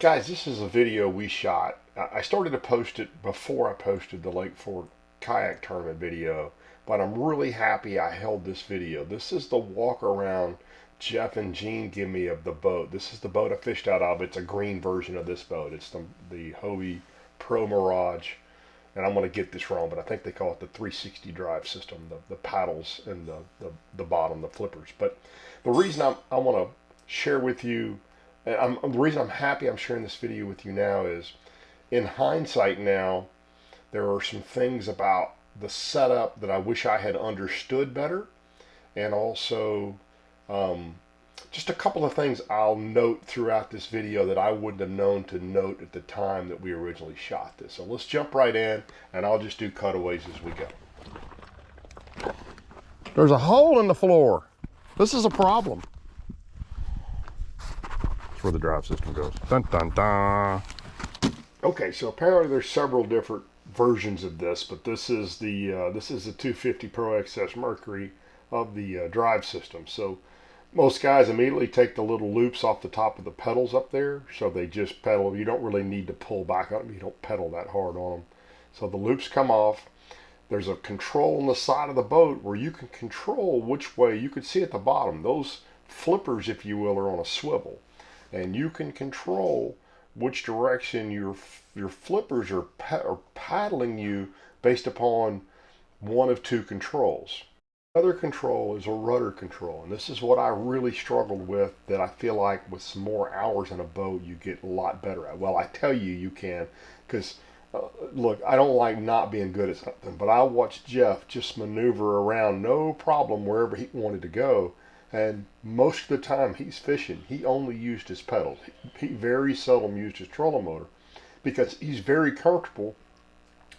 Guys, this is a video we shot. I started to post it before I posted the Lake Fork kayak tournament video, but I'm really happy I held this video. This is the walk around Jeff and Gene give me of the boat. This is the boat I fished out of. It's a green version of this boat. It's the Hobie Pro Mirage, and I'm going to get this wrong, but I think they call it the 360 drive system, the paddles and the bottom, the flippers. But the reason I want to share with you, and the reason I'm happy I'm sharing this video with you now is, in hindsight now, there are some things about the setup that I wish I had understood better, and also just a couple of things I'll note throughout this video that I wouldn't have known to note at the time that we originally shot this. So let's jump right in, and I'll just do cutaways as we go. There's a hole in the floor. This is a problem. Where the drive system goes. Dun, dun, dun. Okay, so apparently there's several different versions of this, but this is the 250 Pro XS Mercury of the drive system. So most guys immediately take the little loops off the top of the pedals up there, so they just pedal. You don't really need to pull back on them. You don't pedal that hard on them. So the loops come off. There's a control on the side of the boat where you can control which way. You can see at the bottom, those flippers, if you will, are on a swivel. And you can control which direction your flippers are paddling you based upon one of two controls. The other control is a rudder control, and this is what I really struggled with, that I feel like with some more hours in a boat you get a lot better at. Well, I tell you, you can, because look, I don't like not being good at something, but I watched Jeff just maneuver around no problem wherever he wanted to go. And most of the time he's fishing, he only used his pedals. He very seldom used his trolling motor because he's very comfortable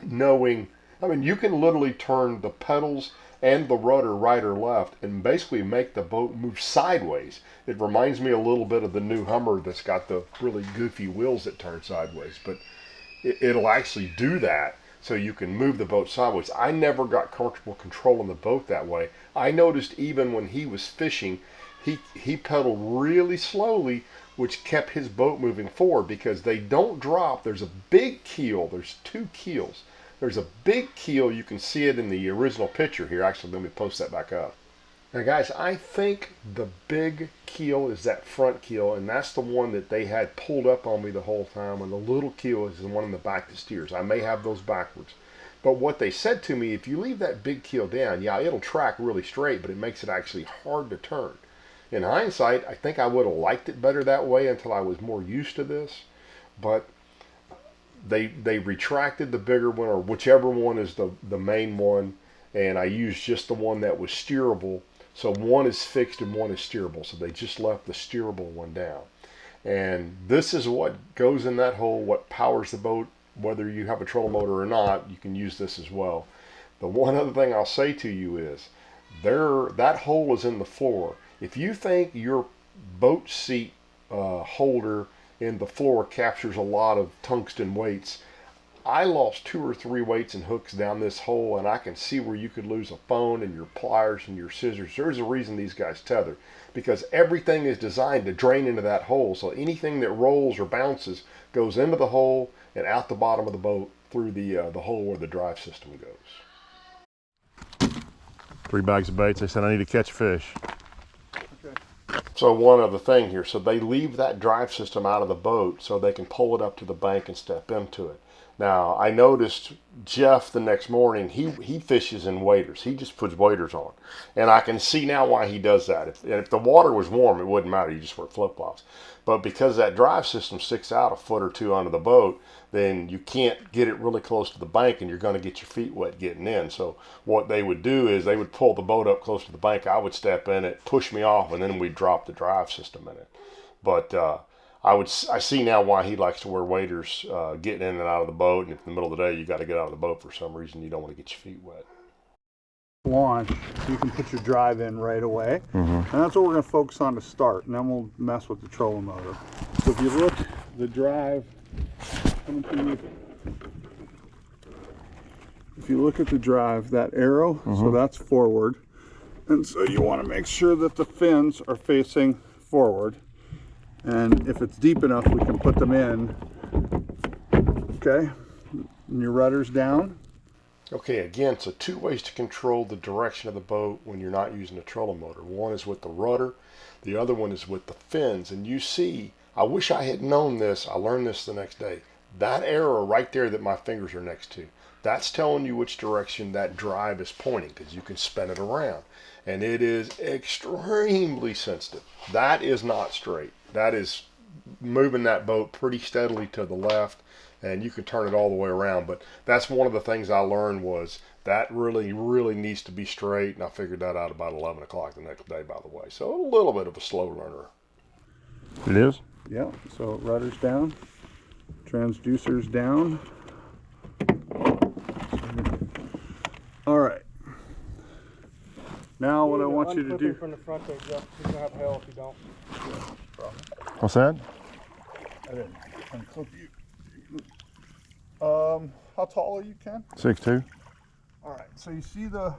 knowing, I mean, you can literally turn the pedals and the rudder right or left and basically make the boat move sideways. It reminds me a little bit of the new Hummer that's got the really goofy wheels that turn sideways, but it'll actually do that. So you can move the boat sideways. I never got comfortable controlling the boat that way. I noticed even when he was fishing, he pedaled really slowly, which kept his boat moving forward because they don't drop. There's a big keel. There's two keels. There's a big keel. You can see it in the original picture here. Actually, let me post that back up. Now, guys, I think the big keel is that front keel, and that's the one that they had pulled up on me the whole time, and the little keel is the one in the back that steers. I may have those backwards. But what they said to me, if you leave that big keel down, yeah, it'll track really straight, but it makes it actually hard to turn. In hindsight, I think I would have liked it better that way until I was more used to this. But they retracted the bigger one, or whichever one is the main one, and I used just the one that was steerable. So one is fixed and one is steerable. So they just left the steerable one down. And this is what goes in that hole, what powers the boat. Whether you have a trolling motor or not, you can use this as well. The one other thing I'll say to you is, that hole is in the floor. If you think your boat seat holder in the floor captures a lot of tungsten weights, I lost 2 or 3 weights and hooks down this hole, and I can see where you could lose a phone and your pliers and your scissors. There's a reason these guys tether, because everything is designed to drain into that hole. So anything that rolls or bounces goes into the hole and out the bottom of the boat through the hole where the drive system goes. 3 bags of baits. They said I need to catch fish. Okay. So one other thing here. So they leave that drive system out of the boat so they can pull it up to the bank and step into it. Now, I noticed Jeff the next morning, he fishes in waders. He just puts waders on. And I can see now why he does that. If the water was warm, it wouldn't matter. You just wear flip-flops. But because that drive system sticks out a foot or two under the boat, then you can't get it really close to the bank, and you're going to get your feet wet getting in. So what they would do is they would pull the boat up close to the bank. I would step in it, push me off, and then we'd drop the drive system in it. But I see now why he likes to wear waders getting in and out of the boat. And if in the middle of the day you got to get out of the boat for some reason, you don't want to get your feet wet. Launch, you can put your drive in right away. And that's what we're going to focus on to start, and then we'll mess with the trolling motor. So if you look, the drive coming to you, if you look at the drive, that arrow, so that's forward, and so you want to make sure that the fins are facing forward. And if it's deep enough, we can put them in. Okay, and your rudder's down. Okay, again, so two ways to control the direction of the boat when you're not using a trolling motor. One is with the rudder, the other one is with the fins. And you see, I wish I had known this, I learned this the next day. That arrow right there that my fingers are next to, that's telling you which direction that drive is pointing, because you can spin it around. And it is extremely sensitive. That is not straight. That is moving that boat pretty steadily to the left, and you can turn it all the way around. But that's one of the things I learned, was that really needs to be straight, and I figured that out about 11 o'clock the next day, by the way. So a little bit of a slow learner. It is? Yeah, so rudder's down, transducer's down. All right. Now what I want you to do... from the front there, Jeff. You're going to have hell if you don't. What's that? I didn't unclip you. How tall are you, Ken? 6'2". All right, so you see the,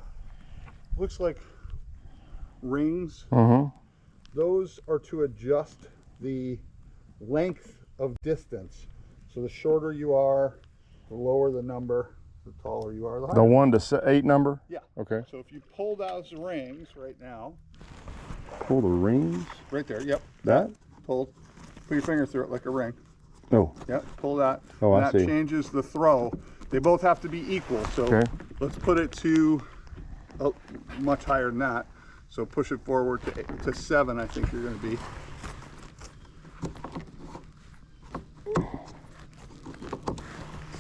looks like rings. Those are to adjust the length of distance. So the shorter you are, the lower the number, the taller you are, the higher. The 1 to 8 number? Yeah. Okay. So if you pull those rings right now. Pull the rings? Right there, yep. That? Pulled. Put your finger through it like a ring. Oh. Yep, pull that. Oh, and I that see. changes the throw. They both have to be equal, so okay. Let's put it to much higher than that. So push it forward to 7, I think you're going to be.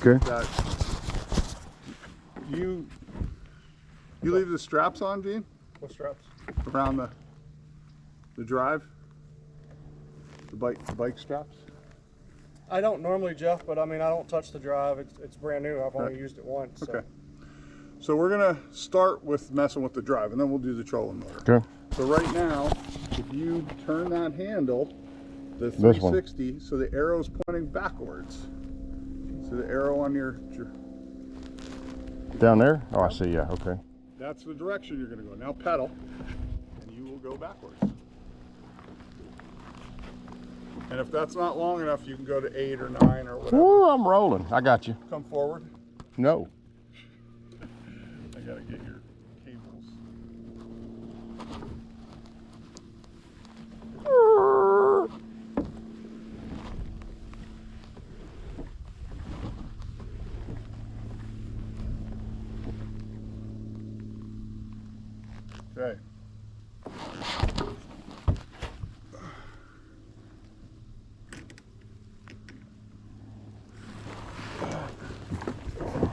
Okay. You leave the straps on, Gene? What straps? Around the drive? The bike straps? I don't normally, Jeff, but I mean, I don't touch the drive. It's brand new. I've only used it once. So. Okay. So we're gonna start with messing with the drive, and then we'll do the trolling motor. Okay. So right now, if you turn that handle, the 360, so the arrow's pointing backwards. So the arrow on your... Down there? Oh, I see, yeah, okay. That's the direction you're gonna go. Now pedal, and you will go backwards. And if that's not long enough, you can go to 8 or 9 or whatever. Ooh, I'm rolling. I got you. Come forward. No. I gotta get your cables. Okay.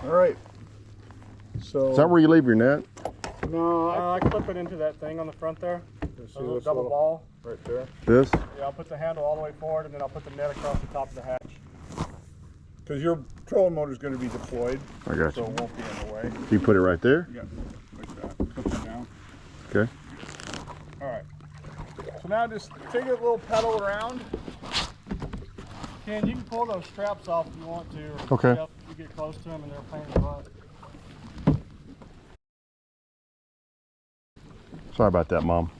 All right. So Is that where you leave your net? no, I clip it into that thing on the front there. see A little this double little- ball. right there. This? Yeah, I'll put the handle all the way forward, and then I'll put the net across the top of the hatch. Because your trolling motor is going to be deployed, I got so you. it won't be in the way. You put it right there? Yeah, like that. Clip it down. Okay. All right. So now just take a little pedal around. Ken, you can pull those straps off if you want to. Or Okay. Jeff, you get close to them and they're a pain in the butt. Sorry about that, Mom.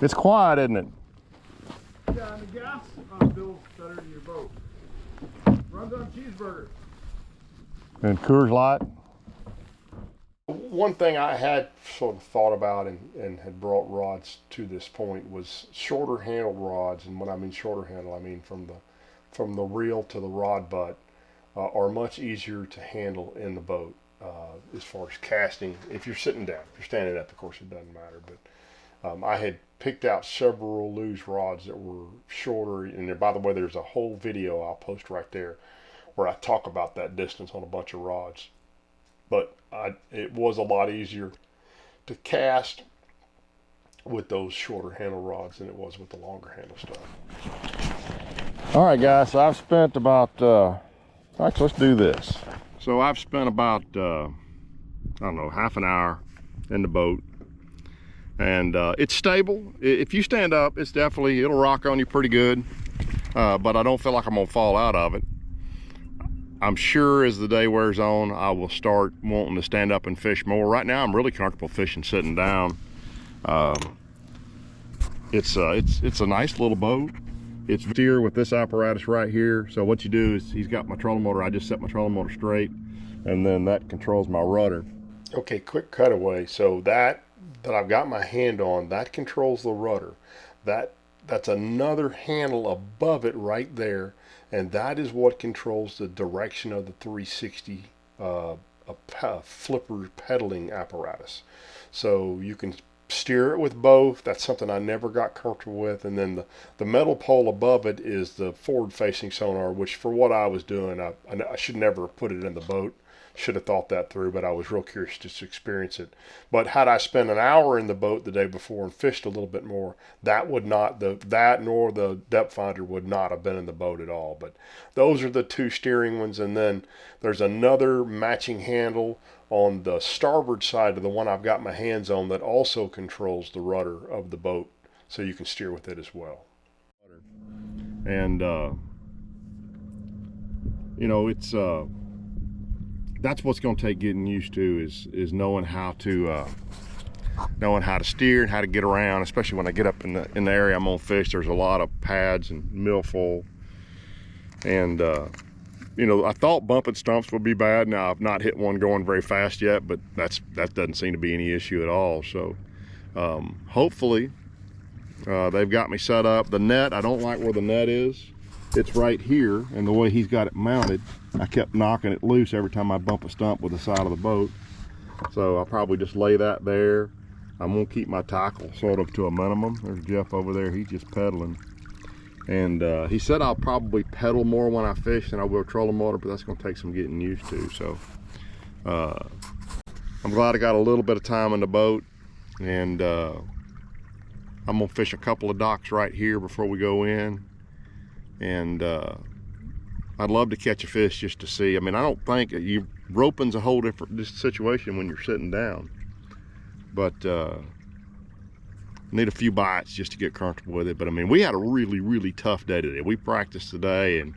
It's quiet, isn't it? Yeah, and the gas bill's better than your boat. Runs on cheeseburgers. And Coors Light. One thing I had sort of thought about and had brought rods to this point was shorter handled rods. And when I mean shorter handle, I mean from the reel to the rod butt are much easier to handle in the boat as far as casting. If you're sitting down, if you're standing up, of course it doesn't matter. But I had picked out several loose rods that were shorter. And by the way, there's a whole video I'll post right there where I talk about that distance on a bunch of rods. But it was a lot easier to cast with those shorter handle rods than it was with the longer handle stuff. All right, guys, so I've spent about, actually, let's do this. So I've spent about, I don't know, half an hour in the boat. And it's stable. If you stand up, it's it'll rock on you pretty good. But I don't feel like I'm gonna fall out of it. I'm sure as the day wears on, I will start wanting to stand up and fish more. Right now, I'm really comfortable fishing sitting down. It's a nice little boat. It's steer with this apparatus right here. So what you do is, he's got my trolling motor. I just set my trolling motor straight, and then that controls my rudder. Okay, quick cutaway. So that I've got my hand on, that controls the rudder. That's another handle above it right there, and that is what controls the direction of the 360 flipper pedaling apparatus. So you can steer it with both. That's something I never got comfortable with. And then the metal pole above it is the forward-facing sonar, which for what I was doing, I should never have put it in the boat. Should have thought that through, but I was real curious just to experience it. But had I spent an hour in the boat the day before and fished a little bit more, that would not, that nor the depth finder would not have been in the boat at all. But those are the two steering ones, and then there's another matching handle on the starboard side of the one I've got my hands on that also controls the rudder of the boat, so you can steer with it as well. And you know, it's that's what's going to take getting used to, is knowing how to steer and how to get around, especially when I get up in the area I'm on fish. There's a lot of pads and milfoil, and you know, I thought bumping stumps would be bad. Now, I've not hit one going very fast yet, but that doesn't seem to be any issue at all. So hopefully they've got me set up. The net, I don't like where the net is. It's right here, and the way he's got it mounted, I kept knocking it loose every time I bump a stump with the side of the boat. So I'll probably just lay that there. I'm gonna keep my tackle sort of to a minimum. There's Jeff over there, he's just pedaling. And he said I'll probably pedal more when I fish than I will trolling motor, but that's gonna take some getting used to. So I'm glad I got a little bit of time in the boat, and I'm gonna fish a couple of docks right here before we go in. And I'd love to catch a fish just to see. I mean, I don't think roping's a whole different situation when you're sitting down, but need a few bites just to get comfortable with it. But I mean, we had a really tough day today. We practiced today, and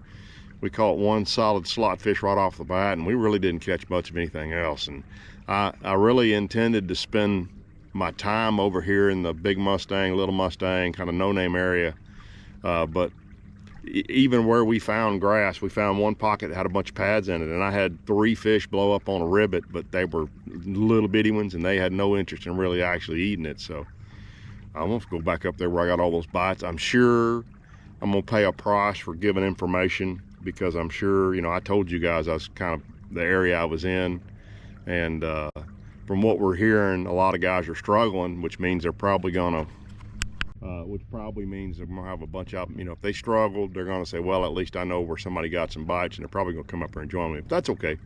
we caught one solid slot fish right off the bat, and we really didn't catch much of anything else. And I really intended to spend my time over here in the Big Mustang, Little Mustang, kind of no-name area, but even where we found grass, we found one pocket that had a bunch of pads in it, and I had 3 fish blow up on a ribbit, but they were little bitty ones, and they had no interest in really actually eating it. So I'm gonna go back up there where I got all those bites. I'm sure I'm gonna pay a price for giving information, because I'm sure, you know, I told you guys I was kind of the area I was in, and from what we're hearing, a lot of guys are struggling, which means they're probably gonna which probably means they're gonna have a bunch of them. You know, if they struggled, they're gonna say, well, at least I know where somebody got some bites, and they're probably gonna come up here and join me. But that's okay.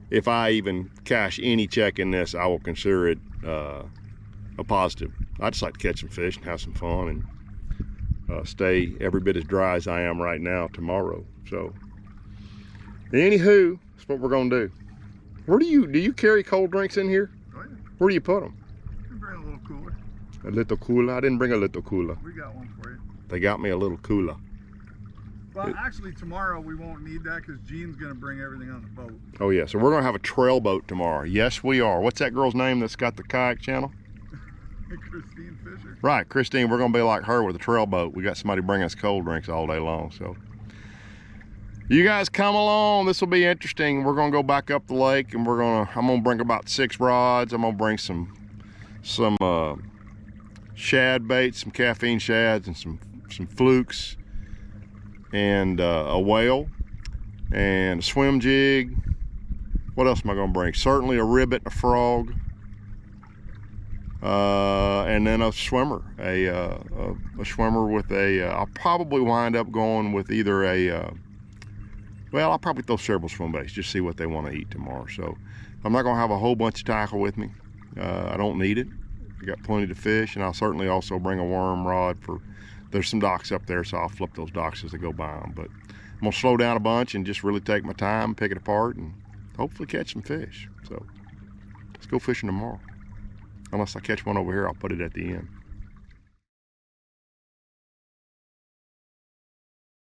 If I even cash any check in this, I will consider it a positive. I just like to catch some fish and have some fun, and stay every bit as dry as I am right now tomorrow. So anywho, that's what we're gonna do. Where do you carry cold drinks in here? Oh, yeah. Where do you put them? We bring a little cooler. A little cooler? I didn't bring a little cooler. We got one for you. They got me a little cooler. Well, actually, tomorrow we won't need that, because Gene's going to bring everything on the boat. Oh yeah, so we're going to have a trail boat tomorrow. Yes, we are. What's that girl's name that's got the kayak channel? Christine Fisher. Right, Christine. We're going to be like her with a trail boat. We got somebody bringing us cold drinks all day long. So you guys come along. This will be interesting. We're going to go back up the lake, and I'm going to bring about 6 rods. I'm going to bring some shad baits, some caffeine shads, and some flukes, and a whale, and a swim jig. What else am I going to bring? Certainly a ribbit, a frog, and then a swimmer, a swimmer with I'll probably wind up going with either well, I'll probably throw several swim baits, just see what they want to eat tomorrow. So I'm not going to have a whole bunch of tackle with me. I don't need it. I got plenty to fish, and I'll certainly also bring a worm rod there's some docks up there, so I'll flip those docks as I go by them. But I'm gonna slow down a bunch and just really take my time, pick it apart, and hopefully catch some fish. So let's go fishing tomorrow. Unless I catch one over here, I'll put it at the end.